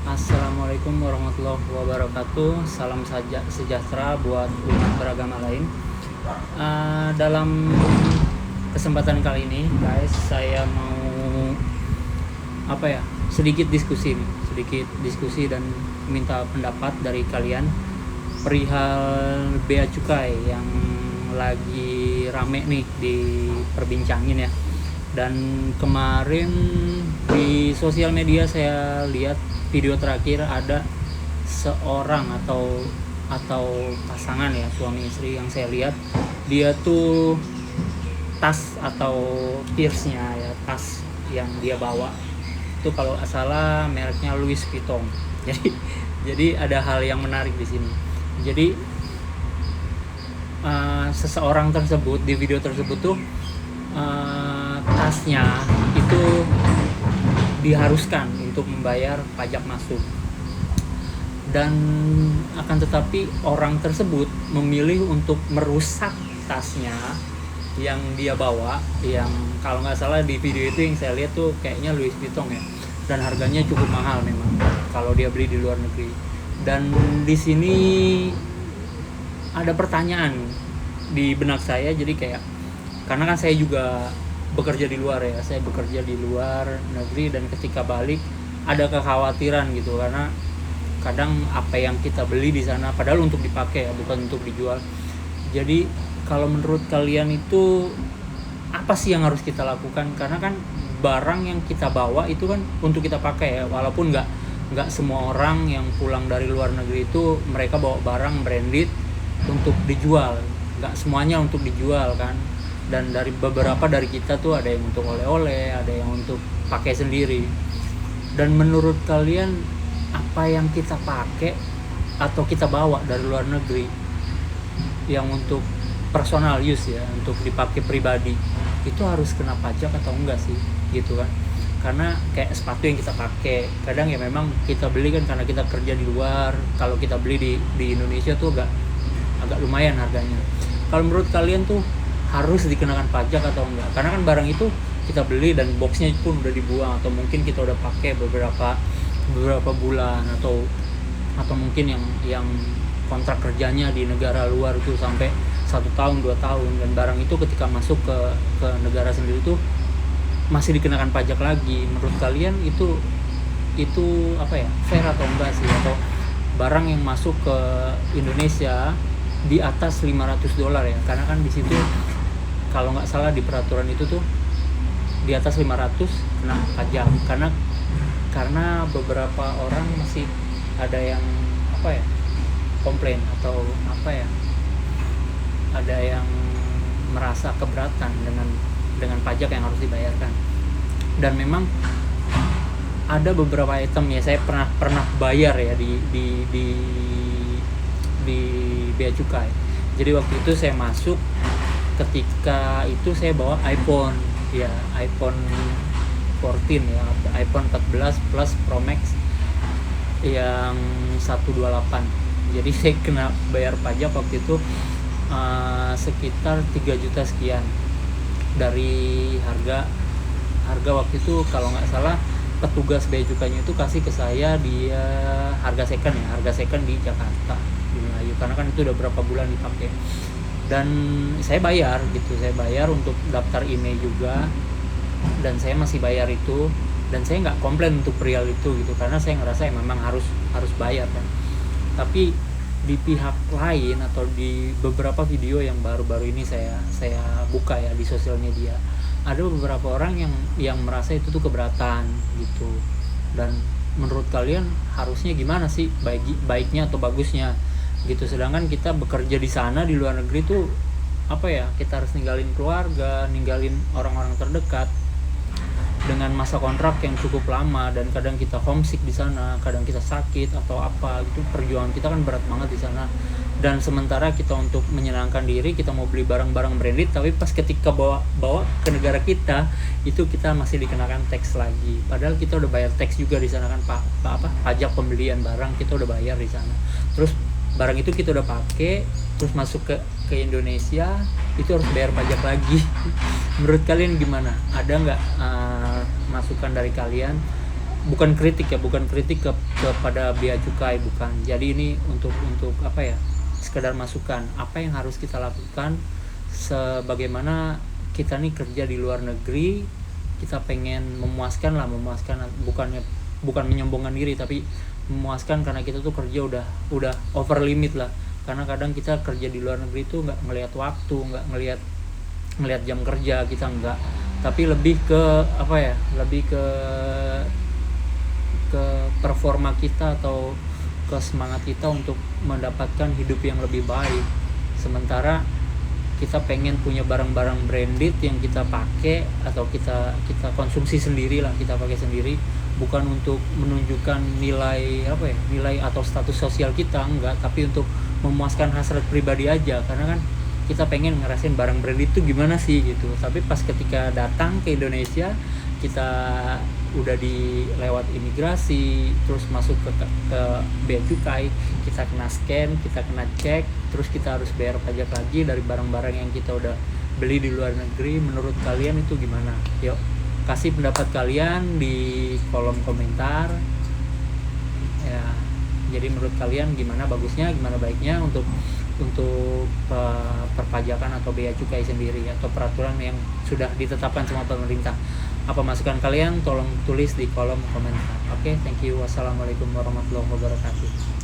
Assalamualaikum warahmatullahi wabarakatuh. Salam sejahtera buat umat beragama lain. Dalam kesempatan kali ini, guys, saya mau sedikit diskusi dan minta pendapat dari kalian perihal bea cukai yang lagi rame nih diperbincangin ya. Dan kemarin di sosial media saya lihat video terakhir ada seorang atau pasangan ya, suami istri, yang saya lihat dia tuh tas atau pierce-nya ya, tas yang dia bawa itu kalau nggak salah mereknya Louis Vuitton. Jadi ada hal yang menarik di sini. Jadi seseorang tersebut di video tersebut tuh tasnya itu diharuskan untuk membayar pajak masuk, dan akan tetapi orang tersebut memilih untuk merusak tasnya yang dia bawa, yang kalau nggak salah di video itu yang saya lihat tuh kayaknya Louis Vuitton ya, dan harganya cukup mahal memang kalau dia beli di luar negeri. Dan di sini ada pertanyaan di benak saya, jadi kayak, karena kan saya juga bekerja di luar ya, saya bekerja di luar negeri, dan ketika balik ada kekhawatiran gitu, karena kadang apa yang kita beli di sana padahal untuk dipakai ya, bukan untuk dijual. Jadi kalau menurut kalian itu apa sih yang harus kita lakukan? Karena kan barang yang kita bawa itu kan untuk kita pakai ya, walaupun nggak semua orang yang pulang dari luar negeri itu mereka bawa barang branded untuk dijual, nggak semuanya untuk dijual kan. Dan dari beberapa dari kita tuh ada yang untuk oleh-oleh, ada yang untuk pakai sendiri. Dan menurut kalian apa yang kita pakai atau kita bawa dari luar negeri yang untuk personal use ya, untuk dipakai pribadi, itu harus kena pajak atau enggak sih gitu kan? Karena kayak sepatu yang kita pakai kadang ya memang kita beli kan karena kita kerja di luar. Kalau kita beli di Indonesia tuh agak lumayan harganya. Kalau menurut kalian tuh harus dikenakan pajak atau enggak? Karena kan barang itu kita beli dan boxnya pun udah dibuang, atau mungkin kita udah pakai beberapa bulan, atau mungkin yang kontrak kerjanya di negara luar itu sampai 1 tahun 2 tahun, dan barang itu ketika masuk ke negara sendiri tuh masih dikenakan pajak lagi. Menurut kalian itu fair atau enggak sih? Atau barang yang masuk ke Indonesia di atas $500 ya, karena kan di situ kalau nggak salah di peraturan itu tuh di atas 500 kena pajak, karena beberapa orang masih ada yang komplain atau ada yang merasa keberatan dengan pajak yang harus dibayarkan. Dan memang ada beberapa item ya, saya pernah bayar ya di bea cukai. Jadi waktu itu saya masuk, ketika itu saya bawa iPhone 14 ya, iPhone 14 Plus Pro Max yang 128. Jadi saya kena bayar pajak waktu itu sekitar 3 juta sekian dari harga waktu itu. Kalau nggak salah petugas bea cukainya itu kasih ke saya dia harga second di Jakarta, di Melayu, karena kan itu udah berapa bulan dipakai. Dan saya bayar untuk daftar email juga, dan saya masih bayar itu, dan saya nggak komplain untuk perihal itu gitu, karena saya ngerasa memang harus bayar kan. Tapi di pihak lain atau di beberapa video yang baru-baru ini saya buka ya di sosial media, ada beberapa orang yang merasa itu tuh keberatan gitu. Dan menurut kalian harusnya gimana sih, baiknya atau bagusnya gitu? Sedangkan kita bekerja di sana di luar negeri tuh kita harus ninggalin keluarga, ninggalin orang-orang terdekat dengan masa kontrak yang cukup lama, dan kadang kita homesick di sana, kadang kita sakit atau apa gitu. Perjuangan kita kan berat banget di sana, dan sementara kita untuk menyenangkan diri kita mau beli barang-barang branded, tapi pas ketika bawa ke negara kita itu kita masih dikenakan tax lagi, padahal kita udah bayar tax juga di sana kan, pajak pembelian barang kita udah bayar di sana. Terus barang itu kita udah pakai, terus masuk ke Indonesia itu harus bayar pajak lagi. Menurut kalian gimana? Ada nggak masukan dari kalian bukan kritik ya, bukan kritik kepada bea cukai, bukan. Jadi ini untuk apa ya, sekedar masukan apa yang harus kita lakukan sebagaimana kita nih kerja di luar negeri, kita pengen memuaskan, bukan menyombongkan diri, tapi memuaskan karena kita tuh kerja udah over limit lah. Karena kadang kita kerja di luar negeri itu nggak ngelihat waktu, nggak ngelihat jam kerja kita, nggak, tapi lebih ke apa ya, lebih ke performa kita atau ke semangat kita untuk mendapatkan hidup yang lebih baik. Sementara kita pengen punya barang-barang branded yang kita pakai atau kita konsumsi sendiri lah, kita pakai sendiri, bukan untuk menunjukkan nilai apa ya, nilai atau status sosial kita, enggak, tapi untuk memuaskan hasrat pribadi aja. Karena kan kita pengen ngerasain barang branded itu gimana sih gitu. Tapi pas ketika datang ke Indonesia, kita udah lewat imigrasi, terus masuk ke bea cukai, kita kena scan, kita kena cek, terus kita harus bayar pajak lagi dari barang-barang yang kita udah beli di luar negeri. Menurut kalian itu gimana? Yuk kasih pendapat kalian di kolom komentar ya. Jadi menurut kalian gimana bagusnya, gimana baiknya untuk perpajakan atau bea cukai sendiri atau peraturan yang sudah ditetapkan sama pemerintah? Apa masukan kalian? Tolong tulis di kolom komentar. Oke, thank you. Wassalamualaikum warahmatullahi wabarakatuh.